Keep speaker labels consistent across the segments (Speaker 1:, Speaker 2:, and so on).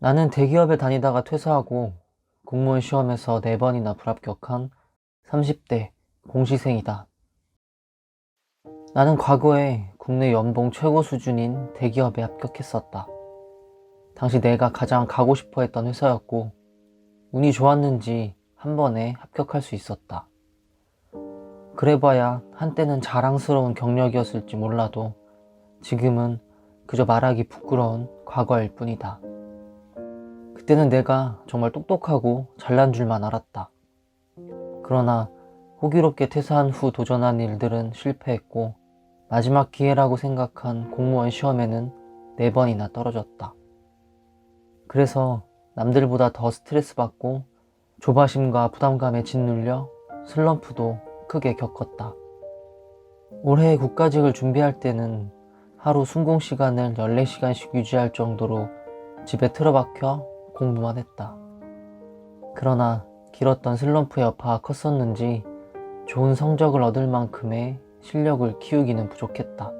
Speaker 1: 나는 대기업에 다니다가 퇴사하고 공무원 시험에서 4번이나 불합격한 30대 공시생이다. 나는 과거에 국내 연봉 최고 수준인 대기업에 합격했었다. 당시 내가 가장 가고 싶어 했던 회사였고 운이 좋았는지 한 번에 합격할 수 있었다. 그래봐야 한때는 자랑스러운 경력이었을지 몰라도 지금은 그저 말하기 부끄러운 과거일 뿐이다. 그때는 내가 정말 똑똑하고 잘난 줄만 알았다. 그러나 호기롭게 퇴사한 후 도전한 일들은 실패했고 마지막 기회라고 생각한 공무원 시험에는 4번이나 떨어졌다. 그래서 남들보다 더 스트레스 받고 조바심과 부담감에 짓눌려 슬럼프도 크게 겪었다. 올해 국가직을 준비할 때는 하루 순공 시간을 14시간씩 유지할 정도로 집에 틀어박혀 공부만 했다. 그러나 길었던 슬럼프의 여파가 컸었는지 좋은 성적을 얻을 만큼의 실력을 키우기는 부족했다.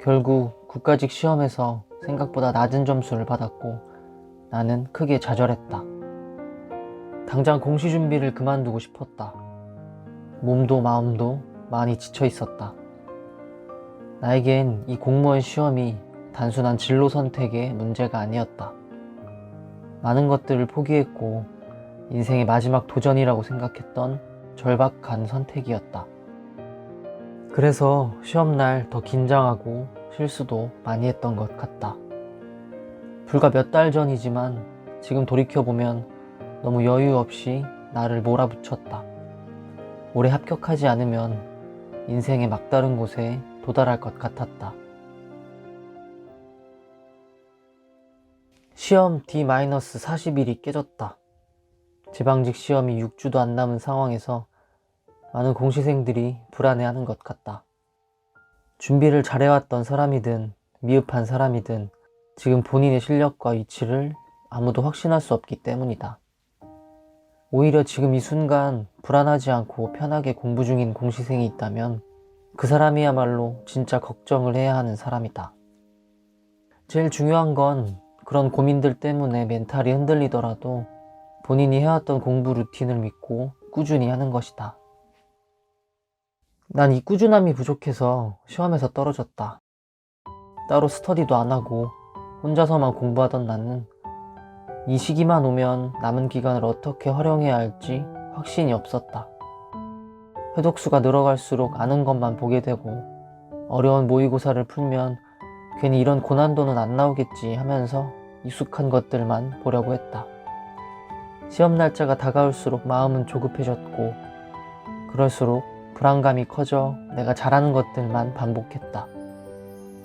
Speaker 1: 결국 국가직 시험에서 생각보다 낮은 점수를 받았고 나는 크게 좌절했다. 당장 공시 준비를 그만두고 싶었다. 몸도 마음도 많이 지쳐 있었다. 나에겐 이 공무원 시험이 단순한 진로 선택의 문제가 아니었다. 많은 것들을 포기했고 인생의 마지막 도전이라고 생각했던 절박한 선택이었다. 그래서 시험날 더 긴장하고 실수도 많이 했던 것 같다. 불과 몇 달 전이지만 지금 돌이켜보면 너무 여유 없이 나를 몰아붙였다. 올해 합격하지 않으면 인생의 막다른 곳에 도달할 것 같았다. 시험 D-40일이 깨졌다. 지방직 시험이 6주도 안 남은 상황에서 많은 공시생들이 불안해하는 것 같다. 준비를 잘해왔던 사람이든 미흡한 사람이든 지금 본인의 실력과 위치를 아무도 확신할 수 없기 때문이다. 오히려 지금 이 순간 불안하지 않고 편하게 공부 중인 공시생이 있다면 그 사람이야말로 진짜 걱정을 해야 하는 사람이다. 제일 중요한 건 그런 고민들 때문에 멘탈이 흔들리더라도 본인이 해왔던 공부 루틴을 믿고 꾸준히 하는 것이다. 난 이 꾸준함이 부족해서 시험에서 떨어졌다. 따로 스터디도 안 하고 혼자서만 공부하던 나는 이 시기만 오면 남은 기간을 어떻게 활용해야 할지 확신이 없었다. 회독수가 늘어갈수록 아는 것만 보게 되고 어려운 모의고사를 풀면 괜히 이런 고난도는 안 나오겠지 하면서 익숙한 것들만 보려고 했다. 시험 날짜가 다가올수록 마음은 조급해졌고 그럴수록 불안감이 커져 내가 잘하는 것들만 반복했다.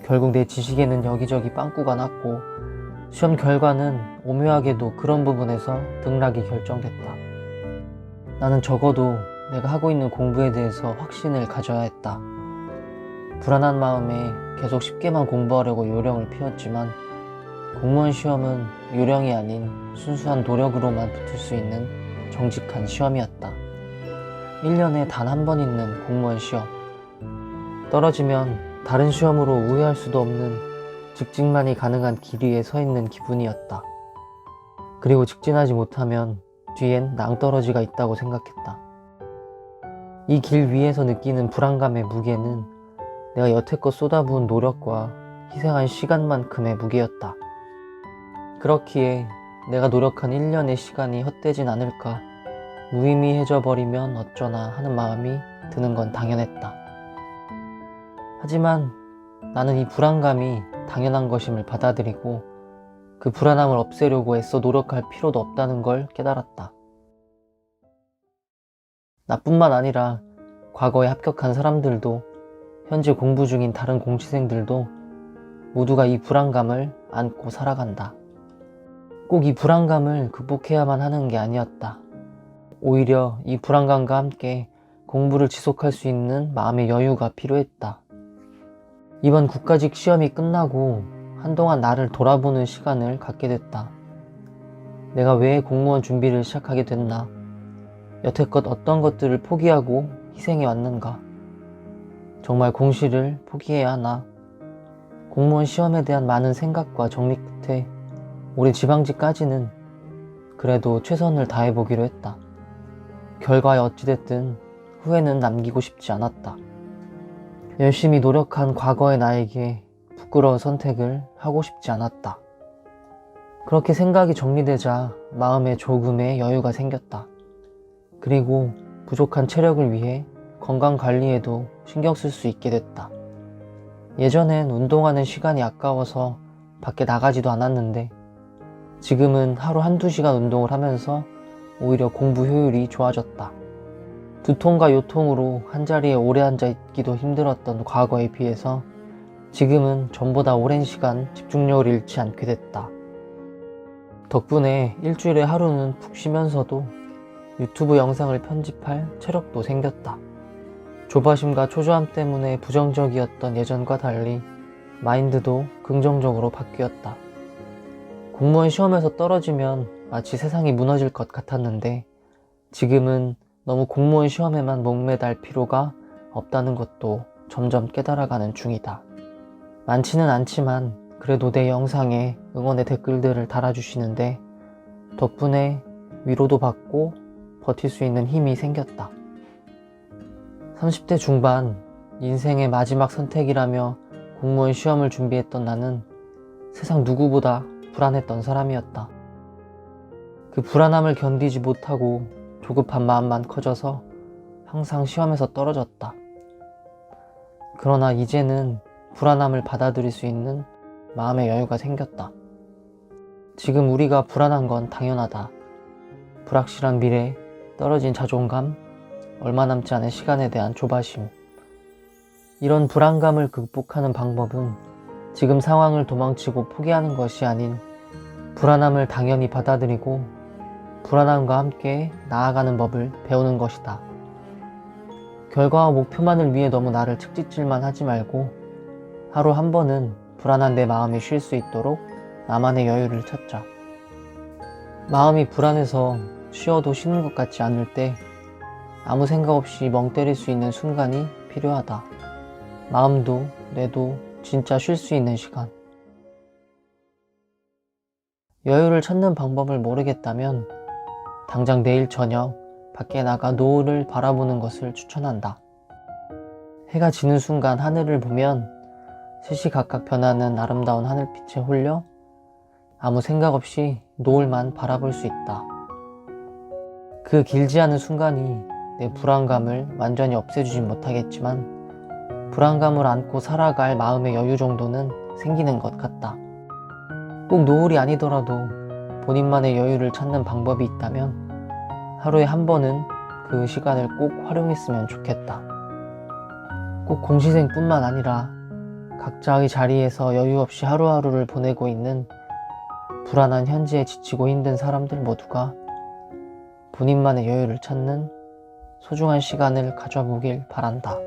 Speaker 1: 결국 내 지식에는 여기저기 빵꾸가 났고 시험 결과는 오묘하게도 그런 부분에서 등락이 결정됐다. 나는 적어도 내가 하고 있는 공부에 대해서 확신을 가져야 했다. 불안한 마음에 계속 쉽게만 공부하려고 요령을 피웠지만 공무원 시험은 요령이 아닌 순수한 노력으로만 붙을 수 있는 정직한 시험이었다. 1년에 단 한 번 있는 공무원 시험. 떨어지면 다른 시험으로 우회할 수도 없는 직진만이 가능한 길 위에 서 있는 기분이었다. 그리고 직진하지 못하면 뒤엔 낭떠러지가 있다고 생각했다. 이 길 위에서 느끼는 불안감의 무게는 내가 여태껏 쏟아부은 노력과 희생한 시간만큼의 무게였다. 그렇기에 내가 노력한 1년의 시간이 헛되진 않을까, 무의미해져 버리면 어쩌나 하는 마음이 드는 건 당연했다. 하지만 나는 이 불안감이 당연한 것임을 받아들이고 그 불안함을 없애려고 애써 노력할 필요도 없다는 걸 깨달았다. 나뿐만 아니라 과거에 합격한 사람들도 현재 공부 중인 다른 공시생들도 모두가 이 불안감을 안고 살아간다. 꼭 이 불안감을 극복해야만 하는 게 아니었다. 오히려 이 불안감과 함께 공부를 지속할 수 있는 마음의 여유가 필요했다. 이번 국가직 시험이 끝나고 한동안 나를 돌아보는 시간을 갖게 됐다. 내가 왜 공무원 준비를 시작하게 됐나? 여태껏 어떤 것들을 포기하고 희생해 왔는가? 정말 공시를 포기해야 하나? 공무원 시험에 대한 많은 생각과 정리 끝에 우리 지방직까지는 그래도 최선을 다해보기로 했다. 결과에 어찌됐든 후회는 남기고 싶지 않았다. 열심히 노력한 과거의 나에게 부끄러운 선택을 하고 싶지 않았다. 그렇게 생각이 정리되자 마음에 조금의 여유가 생겼다. 그리고 부족한 체력을 위해 건강관리에도 신경 쓸 수 있게 됐다. 예전엔 운동하는 시간이 아까워서 밖에 나가지도 않았는데 지금은 하루 한두 시간 운동을 하면서 오히려 공부 효율이 좋아졌다. 두통과 요통으로 한자리에 오래 앉아있기도 힘들었던 과거에 비해서 지금은 전보다 오랜 시간 집중력을 잃지 않게 됐다. 덕분에 일주일에 하루는 푹 쉬면서도 유튜브 영상을 편집할 체력도 생겼다. 조바심과 초조함 때문에 부정적이었던 예전과 달리 마인드도 긍정적으로 바뀌었다. 공무원 시험에서 떨어지면 마치 세상이 무너질 것 같았는데 지금은 너무 공무원 시험에만 목매달 필요가 없다는 것도 점점 깨달아가는 중이다. 많지는 않지만 그래도 내 영상에 응원의 댓글들을 달아주시는데 덕분에 위로도 받고 버틸 수 있는 힘이 생겼다. 30대 중반 인생의 마지막 선택이라며 공무원 시험을 준비했던 나는 세상 누구보다 불안했던 사람이었다. 그 불안함을 견디지 못하고 조급한 마음만 커져서 항상 시험에서 떨어졌다. 그러나 이제는 불안함을 받아들일 수 있는 마음의 여유가 생겼다. 지금 우리가 불안한 건 당연하다. 불확실한 미래, 떨어진 자존감, 얼마 남지 않은 시간에 대한 조바심. 이런 불안감을 극복하는 방법은 지금 상황을 도망치고 포기하는 것이 아닌 불안함을 당연히 받아들이고 불안함과 함께 나아가는 법을 배우는 것이다. 결과와 목표만을 위해 너무 나를 책짓질만 하지 말고 하루 한 번은 불안한 내 마음이 쉴 수 있도록 나만의 여유를 찾자. 마음이 불안해서 쉬어도 쉬는 것 같지 않을 때 아무 생각 없이 멍 때릴 수 있는 순간이 필요하다. 마음도 뇌도 진짜 쉴 수 있는 시간. 여유를 찾는 방법을 모르겠다면 당장 내일 저녁 밖에 나가 노을을 바라보는 것을 추천한다. 해가 지는 순간 하늘을 보면 시시각각 변하는 아름다운 하늘빛에 홀려 아무 생각 없이 노을만 바라볼 수 있다. 그 길지 않은 순간이 내 불안감을 완전히 없애주진 못하겠지만 불안감을 안고 살아갈 마음의 여유 정도는 생기는 것 같다. 꼭 노을이 아니더라도 본인만의 여유를 찾는 방법이 있다면 하루에 한 번은 그 시간을 꼭 활용했으면 좋겠다. 꼭 공시생뿐만 아니라 각자의 자리에서 여유 없이 하루하루를 보내고 있는 불안한 현재에 지치고 힘든 사람들 모두가 본인만의 여유를 찾는 소중한 시간을 가져보길 바란다.